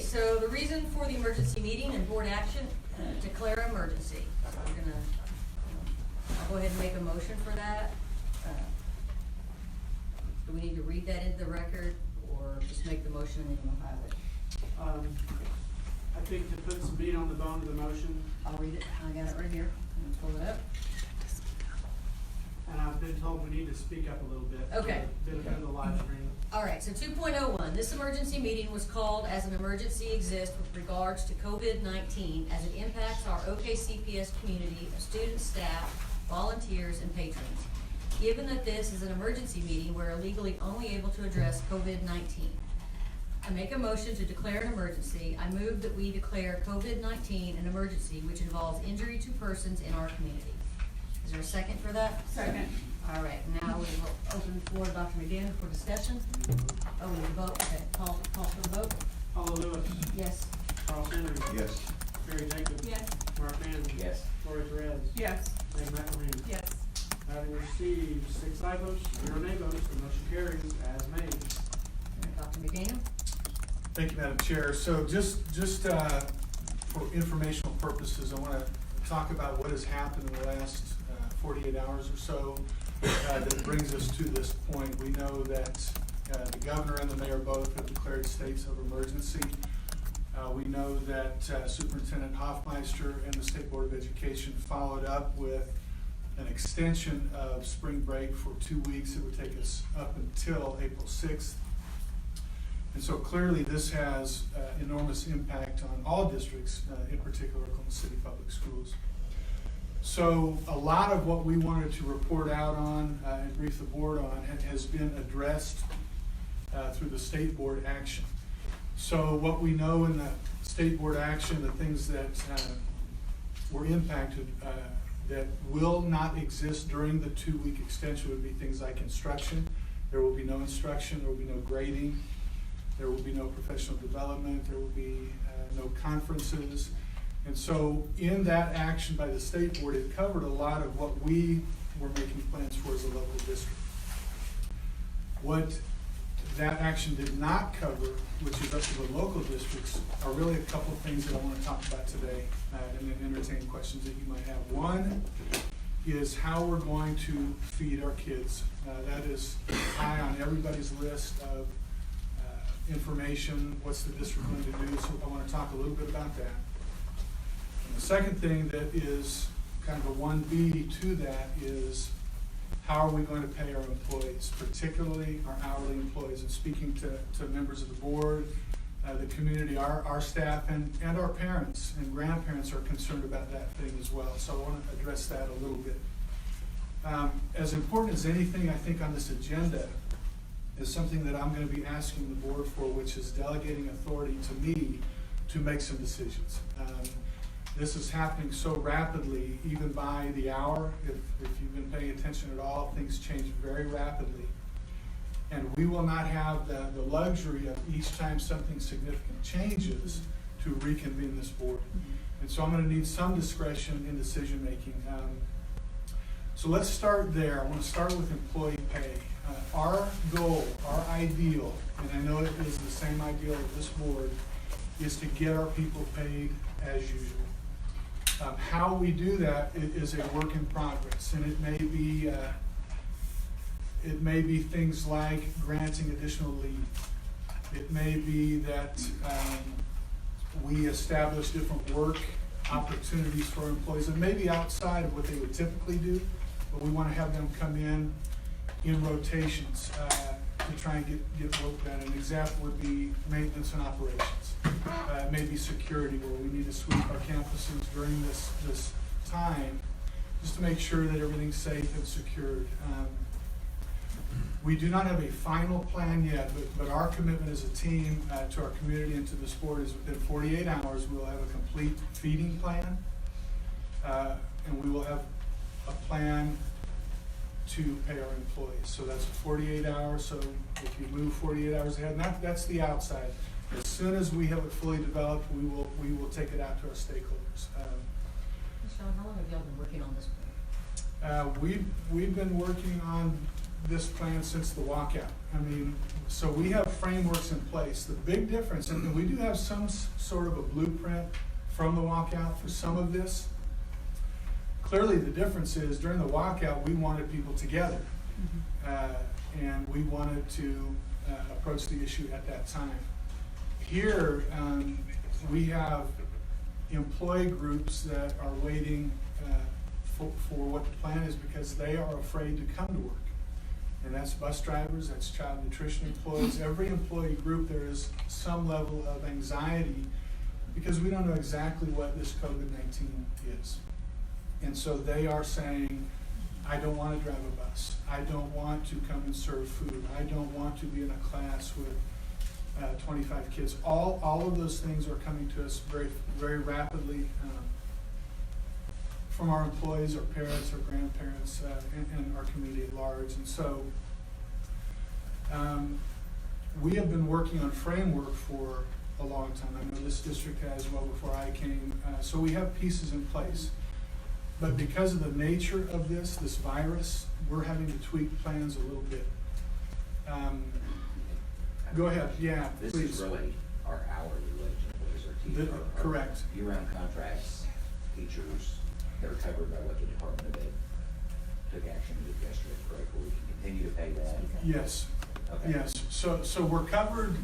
so the reason for the emergency meeting and board action, declare emergency. So I'll go ahead and make a motion for that. Do we need to read that into the record, or just make the motion and then we'll have it? I think to put some meat on the bone of the motion, I'll read it. I got it right here. I'm gonna pull it up. and I've been told we need to speak up a little bit. Okay. For the benefit of the live stream. All right, so 2.01, this emergency meeting was called as an emergency exists with regards to COVID-19 as it impacts our OKCPS community of students, staff, volunteers, and patrons. Given that this is an emergency meeting, we're legally only able to address COVID-19. I make a motion to declare an emergency. I move that we declare COVID-19 an emergency which involves injury to persons in our community. Is there a second for that? Second. All right, now we will open the floor to Dr. McDaniel for discussion. Oh, we need to vote, okay, call for the vote? Paula Lewis. Yes. Charles Henry. Yes. Barry Jacobs. Yes. Mark Manning. Yes. Lori Perez. Yes. Meg McElhaney. Yes. Having received 6 aye votes, 0 nay votes, the motion carries as made. Dr. McDaniel? Thank you, Madam Chair. So just for informational purposes, I want to talk about what has happened in the last 48 hours or so that brings us to this point. We know that the governor and the mayor both have declared states of emergency. We know that Superintendent Hoffmeister and the State Board of Education followed up with an extension of spring break for 2 weeks. It would take us up until April 6th. And so clearly this has enormous impact on all districts, in particular Oklahoma City Public Schools. So a lot of what we wanted to report out on and brief the board on has been addressed through the state board action. So what we know in the state board action, the things that were impacted that will not exist during the 2-week extension would be things like instruction. There will be no instruction, there will be no grading, there will be no professional development, there will be no conferences. And so in that action by the state board, it covered a lot of what we were making plans for as a local district. What that action did not cover, which is up to the local districts, are really a couple of things that I want to talk about today and then entertain questions that you might have. One is how we're going to feed our kids. That is high on everybody's list of information. What's the district going to do? So I want to talk a little bit about that. And the second thing that is kind of a 1B to that is how are we going to pay our employees, particularly our hourly employees? And speaking to members of the board, the community, our staff, and our parents and grandparents are concerned about that thing as well. So I want to address that a little bit. As important as anything, I think, on this agenda is something that I'm going to be asking the board for, which is delegating authority to me to make some decisions. This is happening so rapidly, even by the hour. If you've been paying attention at all, things change very rapidly. And we will not have the luxury of each time something significant changes to reconvene this board. And so I'm going to need some discretion in decision making. So let's start there. I want to start with employee pay. Our goal, our ideal, and I know it is the same ideal of this board, is to get our people paid as usual. How we do that is a work in progress, and it may be things like granting additional leave. It may be that we establish different work opportunities for employees. It may be outside of what they would typically do, but we want to have them come in rotations to try and get work done. An example would be maintenance and operations. It may be security, where we need to sweep our campuses during this time just to make sure that everything's safe and secured. We do not have a final plan yet, but our commitment as a team to our community and to this board is within 48 hours we will have a complete feeding plan, and we will have a plan to pay our employees. So that's 48 hours. So if you move 48 hours ahead, and that's the outside. As soon as we have it fully developed, we will take it out to our stakeholders. Sean, how long have y'all been working on this plan? We've been working on this plan since the walkout. I mean, so we have frameworks in place. The big difference, and we do have some sort of a blueprint from the walkout for some of this. Clearly, the difference is during the walkout, we wanted people together. And we wanted to approach the issue at that time. Here, we have employee groups that are waiting for what the plan is because they are afraid to come to work. And that's bus drivers, that's child nutrition employees. Every employee group, there is some level of anxiety because we don't know exactly what this COVID-19 is. And so they are saying, I don't want to drive a bus. I don't want to come and serve food. I don't want to be in a class with 25 kids. All of those things are coming to us very, very rapidly from our employees, our parents, our grandparents, and our community at large. And so we have been working on framework for a long time. I know this district has well before I came. So we have pieces in place. But because of the nature of this virus, we're having to tweak plans a little bit. Go ahead, yeah, This please. is really our hourly wage employees, our teachers. Correct. Year-round contracts, teachers, they're covered by what the Department of Ed took action to do yesterday, correct? Will we continue to pay that? Yes, Okay. yes. So we're covered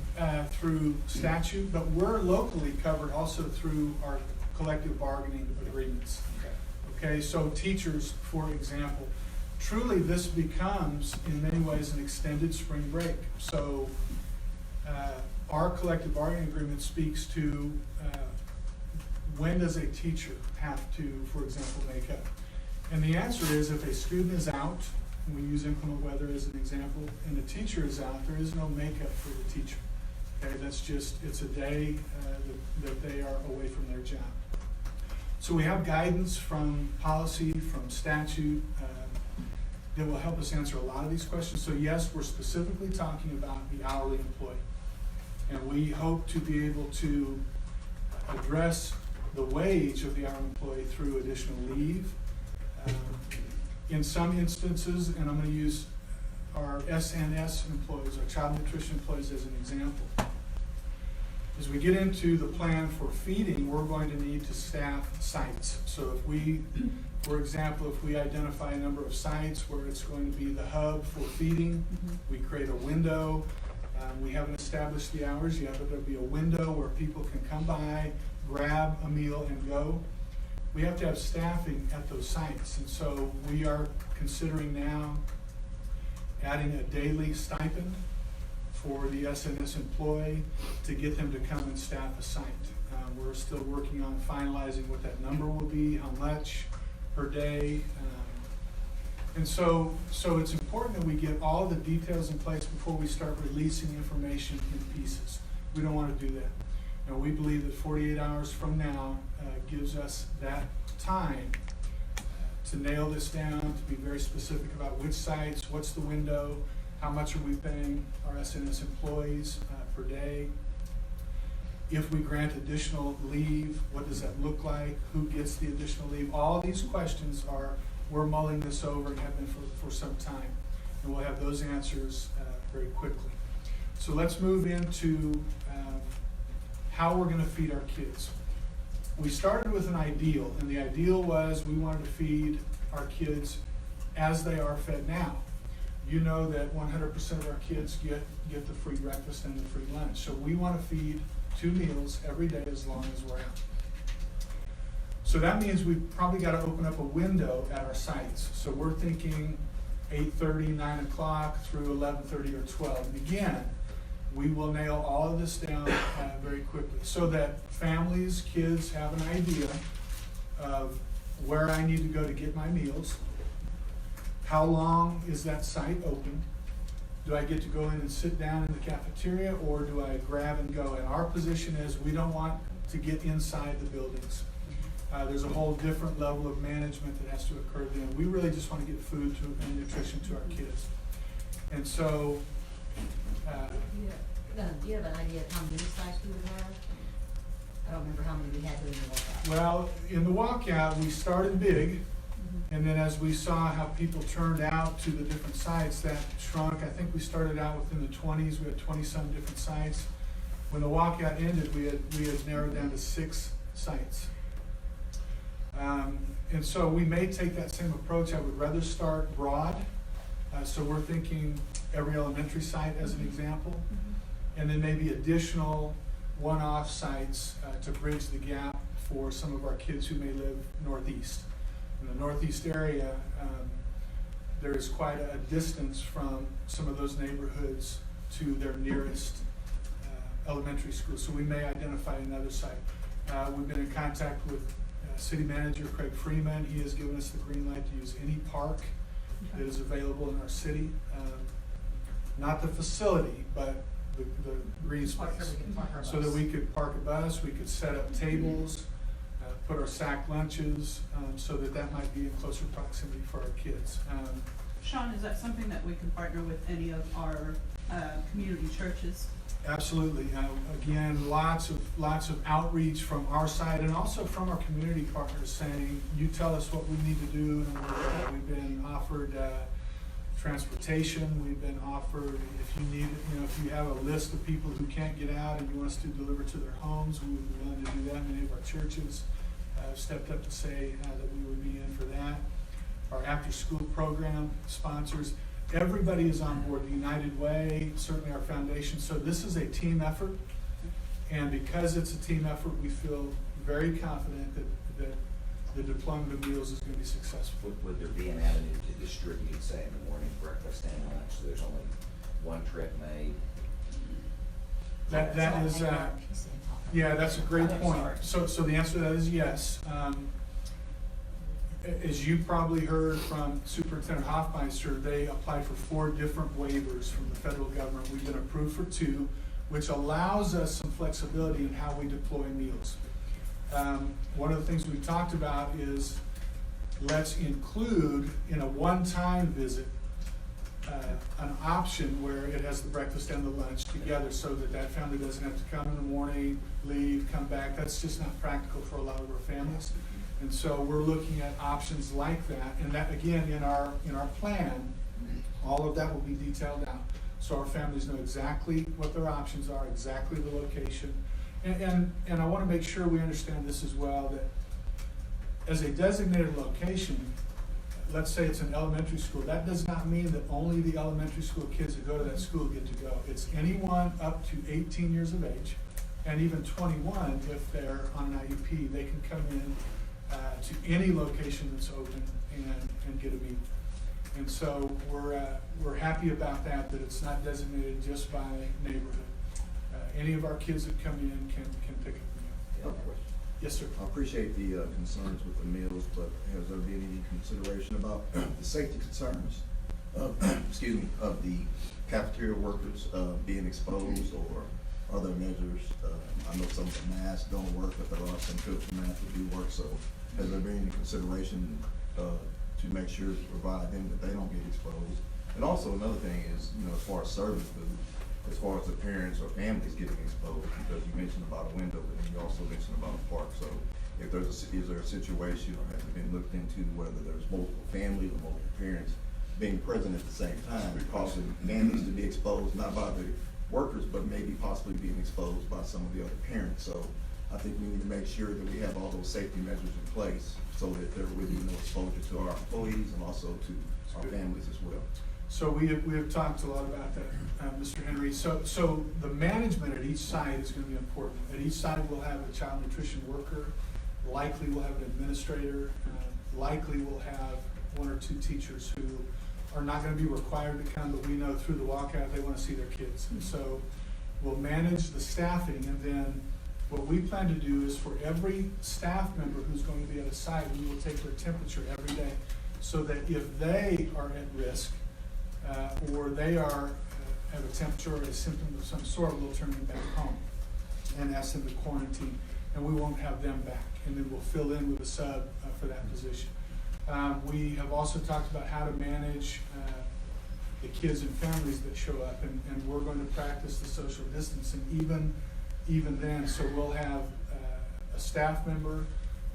through statute, but we're locally covered also through our collective bargaining agreements. Okay. Okay, so teachers, for example, truly this becomes in many ways an extended spring break. So our collective bargaining agreement speaks to when does a teacher have to, for example, make up? And the answer is if a student is out, and we use inclement weather as an example, and the teacher is out, there is no makeup for the teacher. Okay, that's just, it's a day that they are away from their job. So we have guidance from policy, from statute, that will help us answer a lot of these questions. So yes, we're specifically talking about the hourly employee. And we hope to be able to address the wage of the hourly employee through additional leave. In some instances, and I'm going to use our SNS employees, our child nutrition employees as an example. As we get into the plan for feeding, we're going to need to staff sites. So if we, for example, if we identify a number of sites where it's going to be the hub for feeding, we create a window. We haven't established the hours yet, but there'll be a window where people can come by, grab a meal and go. We have to have staffing at those sites. And so we are considering now adding a daily stipend for the SNS employee to get them to come and staff a site. We're still working on finalizing what that number will be, how much per day. And so it's important that we get all the details in place before we start releasing information in pieces. We don't want to do that. Now, we believe that 48 hours from now gives us that time to nail this down, to be very specific about which sites, what's the window, how much are we paying our SNS employees per day. If we grant additional leave, what does that look like? Who gets the additional leave? All these questions we're mulling this over and have been for some time. And we'll have those answers very quickly. So let's move into how we're going to feed our kids. We started with an ideal, and the ideal was we wanted to feed our kids as they are fed now. You know that 100% of our kids get the free breakfast and the free lunch. So we want to feed 2 meals every day as long as we're out. So that means we've probably got to open up a window at our sites. So we're thinking 8:30, 9 o'clock through 11:30 or 12. And again, we will nail all of this down very quickly so that families, kids have an idea of where I need to go to get my meals. How long is that site open? Do I get to go in and sit down in the cafeteria, or do I grab and go? And our position is we don't want to get inside the buildings. There's a whole different level of management that has to occur then. We really just want to get food and nutrition to our kids. And so, Do you have an idea of how many sites we would have? I don't remember how many we had during the walkout. well, in the walkout, we started big, And then as we saw how people turned out to the different sites, that shrunk. I think we started out within the 20s. We had 20-some different sites. When the walkout ended, we had narrowed down to 6 sites. And so we may take that same approach. I would rather start broad. So we're thinking every elementary site as an example, and then maybe additional one-off sites to bridge the gap for some of our kids who may live northeast. In the northeast area, there is quite a distance from some of those neighborhoods to their nearest elementary school. So we may identify another site. We've been in contact with City Manager Craig Freeman. He has given us the green light to use any park that is available in our city. Not the facility, but the green space. So that we could park a bus, we could set up tables, put our sack lunches, so that might be in closer proximity for our kids. Sean, is that something that we can partner with any of our community churches? Absolutely. Again, lots of outreach from our side and also from our community partners saying, you tell us what we need to do. And we've been offered transportation. We've been offered, if you need, if you have a list of people who can't get out and you want us to deliver to their homes, we would be willing to do that. Many of our churches have stepped up to say that we would be in for that. Our after-school program sponsors. Everybody is on board, the United Way, certainly our foundation. So this is a team effort, and because it's a team effort, we feel very confident that the deployment of meals is going to be successful. Would there be an avenue to distribute, say, in the morning, breakfast and lunch, so there's only one trip made? That is, yeah, that's a great point. So the answer to that is yes. As you probably heard from Superintendent Hoffmeister, they applied for 4 different waivers from the federal government. We've been approved for 2, which allows us some flexibility in how we deploy meals. One of the things we've talked about is let's include in a one-time visit an option where it has the breakfast and the lunch together so that family doesn't have to come in the morning, leave, come back. That's just not practical for a lot of our families. And so we're looking at options like that, and that again in our plan, all of that will be detailed out, so our families know exactly what their options are, exactly the location, and I want to make sure we understand this as well, that as a designated location, let's say it's an elementary school, that does not mean that only the elementary school kids that go to that school get to go. It's anyone up to 18 years of age, and even 21 if they're on an IEP, they can come in to any location that's open and get a meal. And so we're happy about that it's not designated just by neighborhood. Any of our kids that come in can pick up a meal. Yes, sir. I appreciate the concerns with the meals, but has there been any consideration about the safety concerns of, of the cafeteria workers being exposed, or other measures? I know some of the masks don't work, but there are some filter masks that do work, so has there been any consideration to make sure to provide them that they don't get exposed? And also another thing is, as far as service food, as far as the parents or families getting exposed, because you mentioned about a window, but then you also mentioned about a park. So if is there a situation, or has it been looked into whether there's multiple families or multiple parents being present at the same time, causing families to be exposed, not by the workers, but maybe possibly being exposed by some of the other parents? So I think we need to make sure that we have all those safety measures in place so that there will be no exposure to our employees and also to our families as well. So we have talked a lot about that, Mr. Henry. So the management at each site is going to be important. At each site we'll have a child nutrition worker, likely we'll have an administrator, likely we'll have 1 or 2 teachers who are not going to be required to come, but we know through the walkout they want to see their kids. And so we'll manage the staffing, and then what we plan to do is for every staff member who's going to be at a site, we will take their temperature every day, so that if they are at risk or they have a temperature or a symptom of some sort, we'll turn them back home and ask them to quarantine, and we won't have them back, and then we'll fill in with a sub for that position. We have also talked about how to manage the kids and families that show up, and we're going to practice the social distancing even then. So we'll have a staff member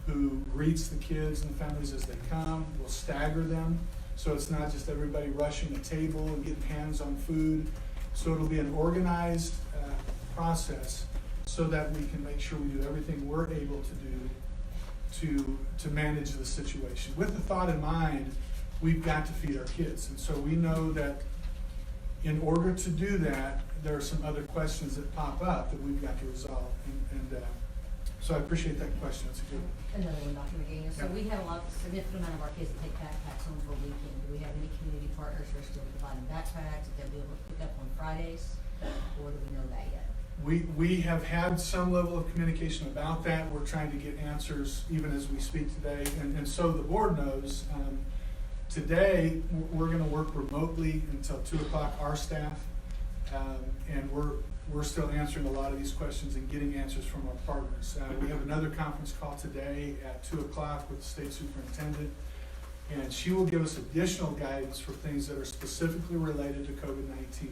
who greets the kids and families as they come. We'll stagger them, so it's not just everybody rushing a table and getting hands on food. So it'll be an organized process so that we can make sure we do everything we're able to do to manage the situation. With the thought in mind, we've got to feed our kids. And so we know that in order to do that, there are some other questions that pop up that we've got to resolve. So I appreciate that question. That's a good one. Another one, Dr. McGee. So Yeah. we have a significant amount of our kids that take backpacks home for a weekend. Do we have any community partners who are still providing backpacks, that they'll be able to pick up on Fridays? Or do we know that yet? We have had some level of communication about that. We're trying to get answers even as we speak today. And so the board knows, today, we're gonna work remotely until 2 o'clock, our staff. And we're still answering a lot of these questions and getting answers from our partners. We have another conference call today at 2 o'clock with the state superintendent. And she will give us additional guidance for things that are specifically related to COVID-19.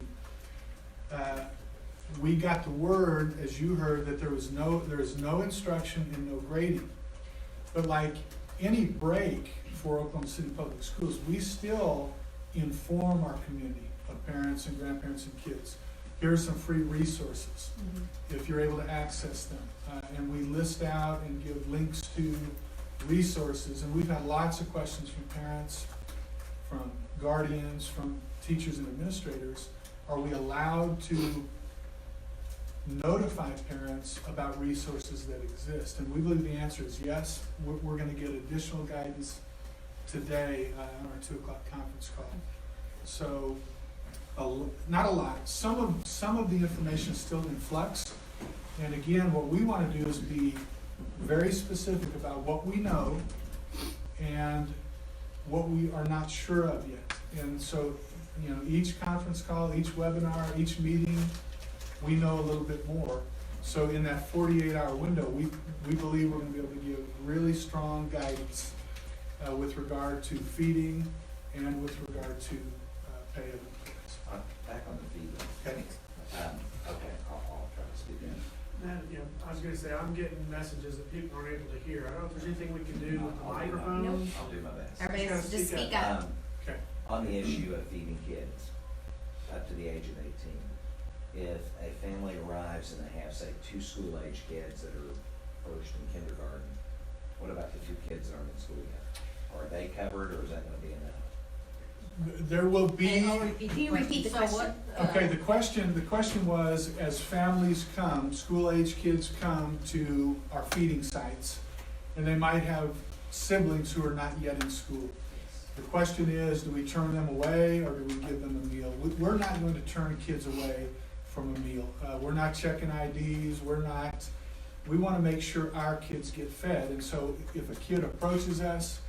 We got the word, as you heard, that there is no instruction and no grading. But like any break for Oklahoma City Public Schools, we still inform our community of parents and grandparents and kids. Here are some free resources, if you're able to access them. And we list out and give links to resources. And we've had lots of questions from parents, from guardians, from teachers and administrators. Are we allowed to notify parents about resources that exist? And we believe the answer is yes. We're going to get additional guidance today on our 2 o'clock conference call. So, not a lot. Some of the information is still in flux. And again, what we want to do is be very specific about what we know and what we are not sure of yet. And so, each conference call, each webinar, each meeting, we know a little bit more. So in that 48-hour window, we believe we're going to be able to give really strong guidance with regard to feeding and with regard to pay of employees. Back on the feeding. Okay. Okay, I'll try to speak in. I was gonna say, I'm getting messages that people aren't able to hear. I don't know if there's anything we can do with the microphones. I'll do my best. Everybody Just just speak speak up. up. Okay. On the issue of feeding kids up to the age of 18, if a family arrives and they have, say, 2 school-age kids that are first and kindergarten, what about the 2 kids that aren't in school yet? Are they covered, or is that gonna be enough? There will be. And I'll repeat Can you repeat the So question? Okay, the question was, as families come, school-age kids come to our feeding sites, and they might have siblings who are not yet in school. The question is, do we turn them away or do we give them a meal? We're not going to turn kids away from a meal. We're not checking IDs, we want to make sure our kids get fed. And so if a kid approaches us,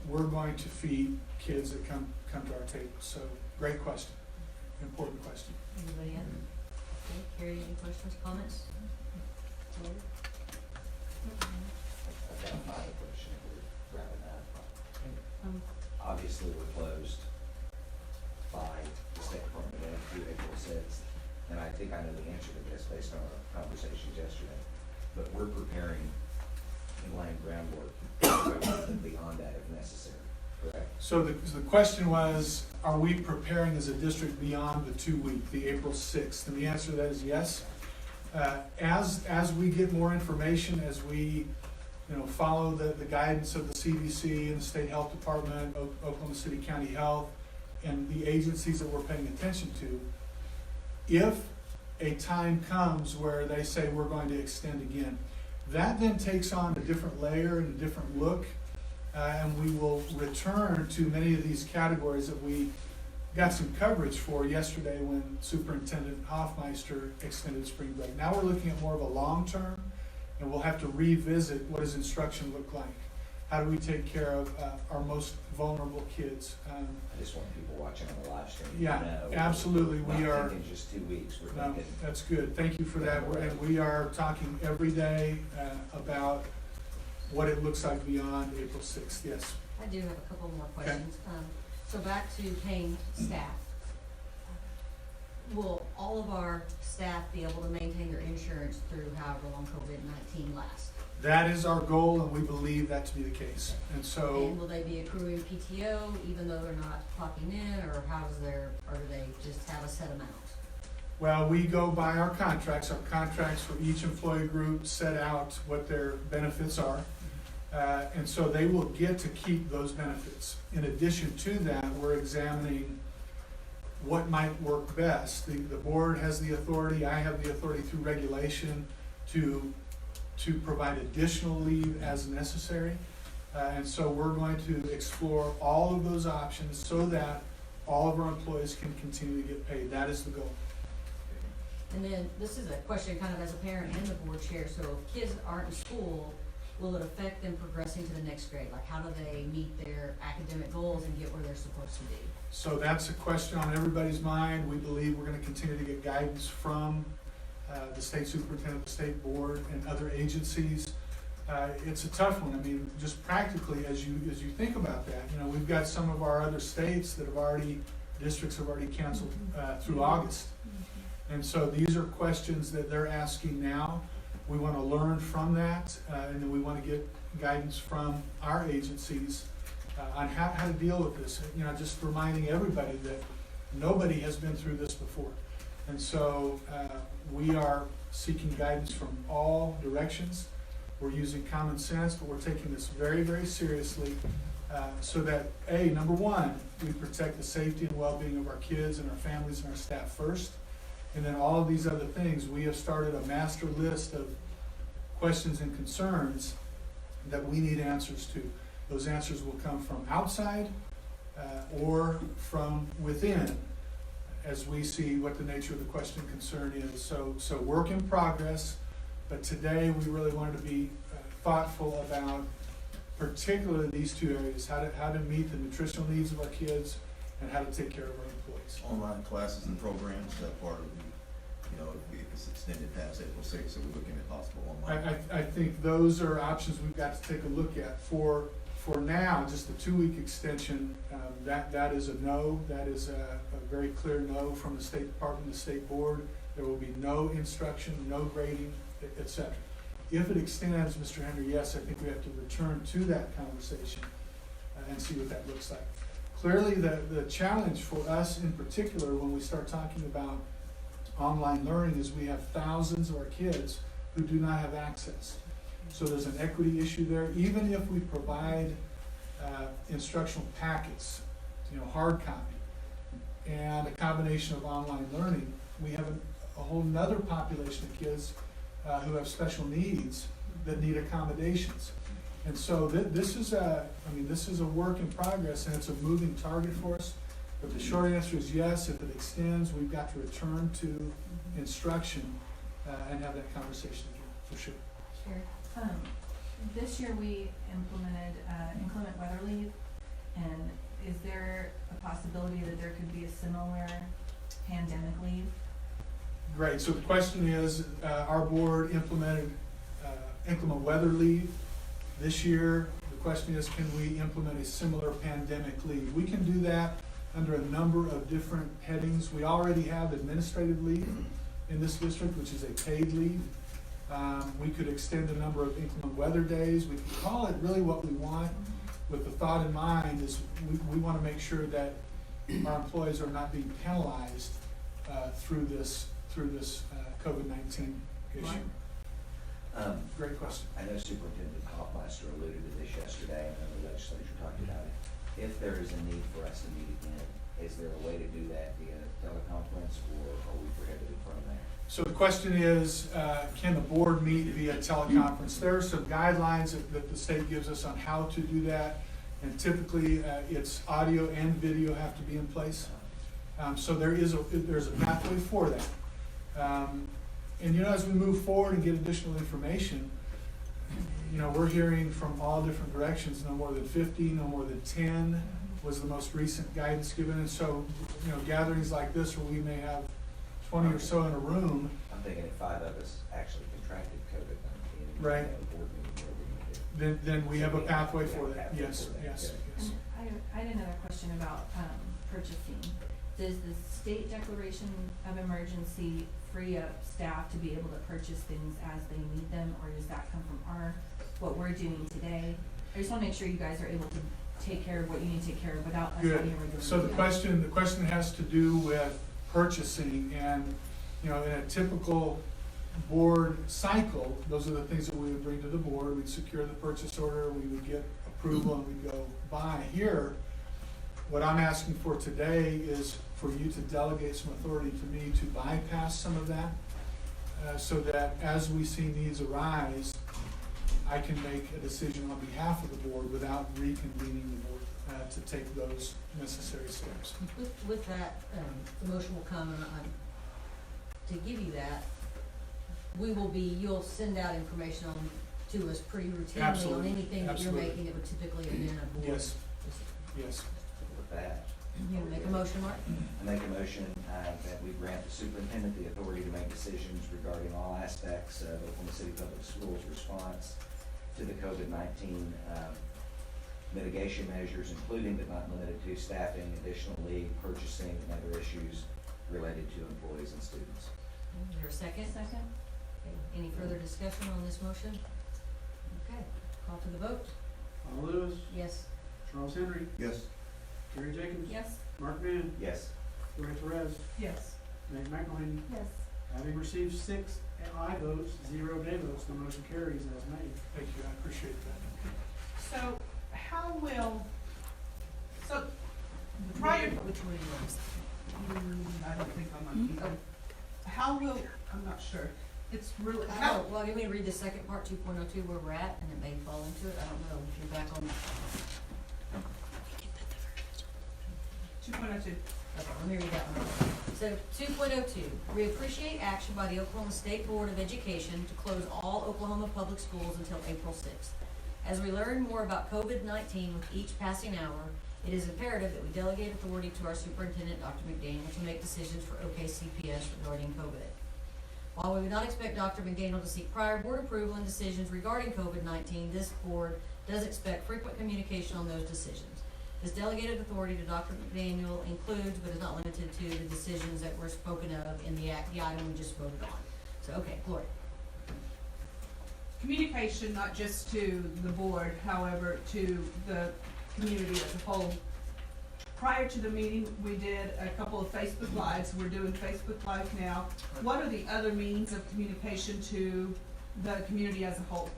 we're going to feed kids that come to our table. So great question, important question. Anybody else? Okay, Carrie, any questions, comments? I've got a final question, we're wrapping up. Obviously, we're closed by the State Department of Ed through April 6th, and I think I know the answer to this based on our conversations yesterday. But we're preparing and laying groundwork beyond that if necessary, correct? So the question was, are we preparing as a district beyond the 2 week, the April 6th? And the answer to that is yes. As we get more information, as we follow the guidance of the CDC and the State Health Department, Oklahoma City County Health, and the agencies that we're paying attention to, if a time comes where they say we're going to extend again, that then takes on a different layer and a different look, and we will return to many of these categories that we got some coverage for yesterday when Superintendent Hoffmeister extended spring break. Now we're looking at more of a long term, and we'll have to revisit what does instruction look like. How do we take care of our most vulnerable kids? I just want people watching on the live stream to Yeah, know. absolutely. We're We not are. thinking just 2 weeks, we're No, thinking. that's good. Thank you for that. And we are talking every day about what it looks like beyond April 6th. Yes. I do have a couple more questions. So back to paying staff. Will all of our staff be able to maintain their insurance through however long COVID-19 lasts. That is our goal, and we believe that to be the case. And so, And will they be accruing PTO even though they're not clocking in, or or do they just have a set amount? well, we go by our contracts. Our contracts for each employee group set out what their benefits are. And so they will get to keep those benefits. In addition to that, we're examining what might work best. The board has the authority, I have the authority through regulation to provide additional leave as necessary. And so we're going to explore all of those options so that all of our employees can continue to get paid. That is the goal. And then, this is a question kind of as a parent and the board chair, so if kids aren't in school, will it affect them progressing to the next grade? Like, how do they meet their academic goals and get where they're supposed to be? So that's a question on everybody's mind. We believe we're gonna continue to get guidance from the state superintendent, the state board, and other agencies. It's a tough one. I mean, just practically, as you think about that, you know, we've got some of our other states that districts have already canceled through August. And so these are questions that they're asking now. We want to learn from that, and then we want to get guidance from our agencies on how to deal with this. You know, just reminding everybody that nobody has been through this before. And so we are seeking guidance from all directions. We're using common sense, but we're taking this very, very seriously so that, number one, we protect the safety and well-being of our kids and our families and our staff first. And then all of these other things, we have started a master list of questions and concerns that we need answers to. Those answers will come from outside or from within as we see what the nature of the question and concern is. So work in progress, but today we really wanted to be thoughtful about particularly these two areas, how to meet the nutritional needs of our kids and how to take care of our employees. Online classes and programs, that part of the, if it's extended past April 6th, so we're looking at possible online. I think those are options we've got to take a look at. For now, just the 2-week extension, that is a no. That is a very clear no from the State Department, the State Board. There will be no instruction, no grading, etc. If it extends, Mr. Henry, yes, I think we have to return to that conversation and see what that looks like. Clearly, the challenge for us in particular when we start talking about online learning is we have thousands of our kids who do not have access. So there's an equity issue there. Even if we provide instructional packets, hard copy, and a combination of online learning, we have a whole nother population of kids who have special needs that need accommodations. And so this is a work in progress, and it's a moving target for us. But the short answer is yes. If it extends, we've got to return to instruction and have that conversation again, for sure. Sure. This year we implemented inclement weather leave, and is there a possibility that there could be a similar pandemic leave? Great. So the question is, our board implemented inclement weather leave this year. The question is, can we implement a similar pandemic leave? We can do that under a number of different headings. We already have administrative leave in this district, which is a paid leave. We could extend the number of inclement weather days. We can call it really what we want, with the thought in mind is we want to make sure that our employees are not being penalized through this COVID-19 issue. Great question. I know Superintendent Hoffmeister alluded to this yesterday, and the legislature talked about it. If there is a need for us to meet again, is there a way to do that via teleconference, or are we prohibited from that? So the question is, can the board meet via teleconference? There are some guidelines that the state gives us on how to do that, and typically it's audio and video have to be in place. So there's a pathway for that. And as we move forward and get additional information, we're hearing from all different directions. No more than 50, no more than 10 was the most recent guidance given. And so, gatherings like this where we may have 20 or so in a room. I'm thinking if 5 of us actually contracted COVID-19. Right. A board meeting where we need to. Then we have a pathway for that. Yes. And I had another question about purchasing. Does the state declaration of emergency free up staff to be able to purchase things as they need them, or does that come from what we're doing today? I just wanna make sure you guys are able to take care of what you need to take care of without us having a Good. regular. So the meeting. question has to do with purchasing, and, you know, in a typical board cycle, those are the things that we would bring to the board. We'd secure the purchase order, we would get approval, and we'd go buy. Here, what I'm asking for today is for you to delegate some authority to me to bypass some of that, so that as we see needs arise, I can make a decision on behalf of the board without reconvening the board to take those necessary steps. With that, the motion will come, and to give you that, you'll send out information to us pretty routinely on Absolutely. anything that you're Absolutely. making that would typically have been a board. Yes, yes. With that, You wanna make a motion, Mark? I make a motion that we grant the superintendent the authority to make decisions regarding all aspects of Oklahoma City Public Schools' response to the COVID-19 mitigation measures, including but not limited to staffing, additional leave, purchasing, and other issues related to employees and students. Is there a second? Second? Okay, any further discussion on this motion? Okay, call to the vote. Paul Lewis, Yes. Charles Henry, Yes. Gary Jacobs. Yes. Mark Van, Yes. Lori Perez, Yes. Meg McElhaney. Yes. Having received 6 aye votes, 0 nay votes, the motion carries as made. Thank you, I appreciate that. So how will, so prior, Which one do you want? I don't think I'm on either. How will, I'm not sure. It's really, how, Oh, well, you may read the second part, 2.02, where we're at, and it may fall into it, I don't know, if you're back on. 2.02. Okay, let me read that one. So, 2.02, we appreciate action by the Oklahoma State Board of Education to close all Oklahoma public schools until April 6th. As we learn more about COVID-19 with each passing hour, it is imperative that we delegate authority to our superintendent, Dr. McDaniel, to make decisions for OKCPS regarding COVID. While we would not expect Dr. McDaniel to seek prior board approval and decisions regarding COVID-19, this board does expect frequent communication on those decisions. This delegated authority to Dr. McDaniel includes, but is not limited to, the decisions that were spoken of in the item we just voted on. So, okay, Gloria. Communication, not just to the board, however, to the community as a whole. Prior to the meeting, we did a couple of Facebook Lives. We're doing Facebook Live now. What are the other means of communication to the community as a whole?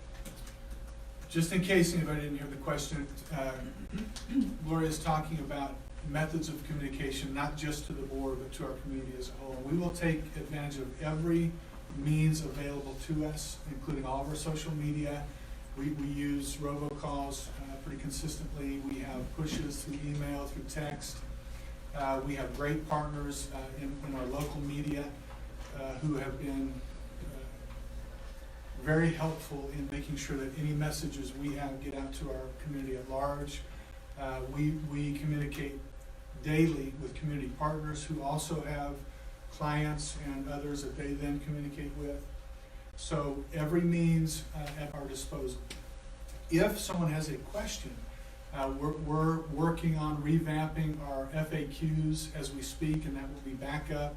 Just in case anybody didn't hear the question, Gloria's talking about methods of communication, not just to the board, but to our community as a whole. We will take advantage of every means available to us, including all of our social media. We use robocalls pretty consistently. We have pushes through email, through text. We have great partners in our local media who have been very helpful in making sure that any messages we have get out to our community at large. We communicate daily with community partners who also have clients and others that they then communicate with. So every means at our disposal. If someone has a question, we're working on revamping our FAQs as we speak, and that will be back up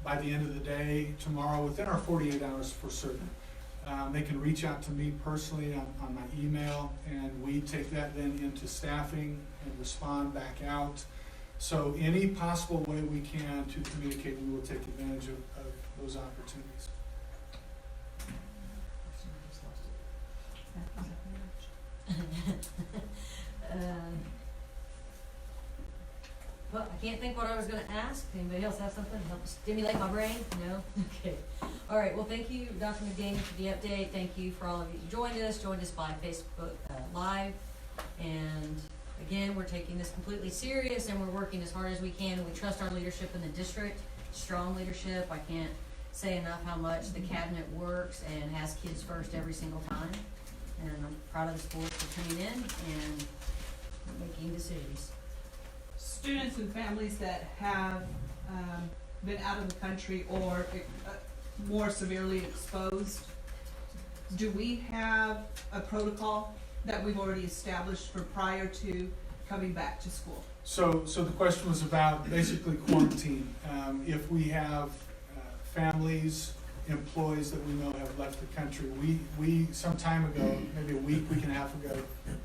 by the end of the day tomorrow, within our 48 hours for certain. They can reach out to me personally on my email, and we take that then into staffing and respond back out. So any possible way we can to communicate, we will take advantage of those opportunities. Well, I can't think what I was gonna ask. Anybody else have something to help stimulate my brain? No? Okay. All right, well, thank you, Dr. McDaniel, for the update. Thank you for all of you who joined us by Facebook Live. And again, we're taking this completely serious, and we're working as hard as we can, and we trust our leadership in the district, strong leadership. I can't say enough how much the cabinet works and has kids first every single time. And I'm proud of the schools for coming in and making decisions. Students and families that have been out of the country or more severely exposed, do we have a protocol that we've already established for prior to coming back to school. So the question was about basically quarantine. If we have families, employees that we know have left the country, we some time ago, maybe a week and a half ago,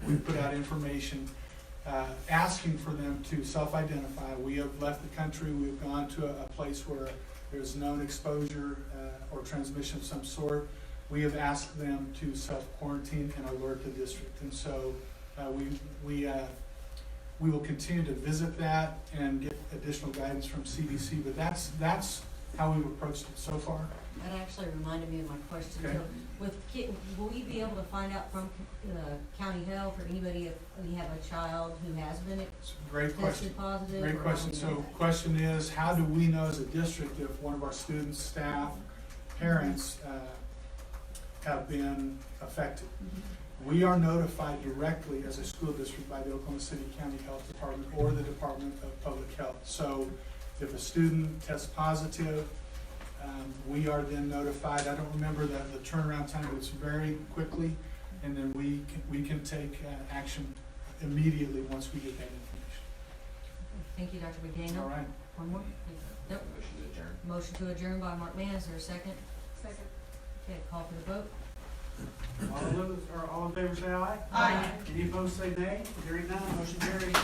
we put out information asking for them to self-identify. We have left the country, we've gone to a place where there's known exposure or transmission of some sort. We have asked them to self-quarantine and alert the district. And so we will continue to visit that and get additional guidance from CDC, but that's how we've approached it so far. That actually reminded me of my question. Okay. So will we be able to find out from county health or anybody if we have a child who has been It's a great question. tested positive? Great or question. how do we So know that? question is, how do we know as a district if one of our students, staff, parents have been affected? We are notified directly as a school district by the Oklahoma City County Health Department or the Department of Public Health. So if a student tests positive, we are then notified. I don't remember the turnaround time, but it's very quickly, and then we can take action immediately once we get that information. Thank you, Dr. McDaniel. All right. One more? Nope. Motion to adjourn. Motion to adjourn by Mark Mann, is there a second? Second. Okay, call for the vote. All in favor say aye. Aye. Any opposed say nay. Hearing none, motion carries.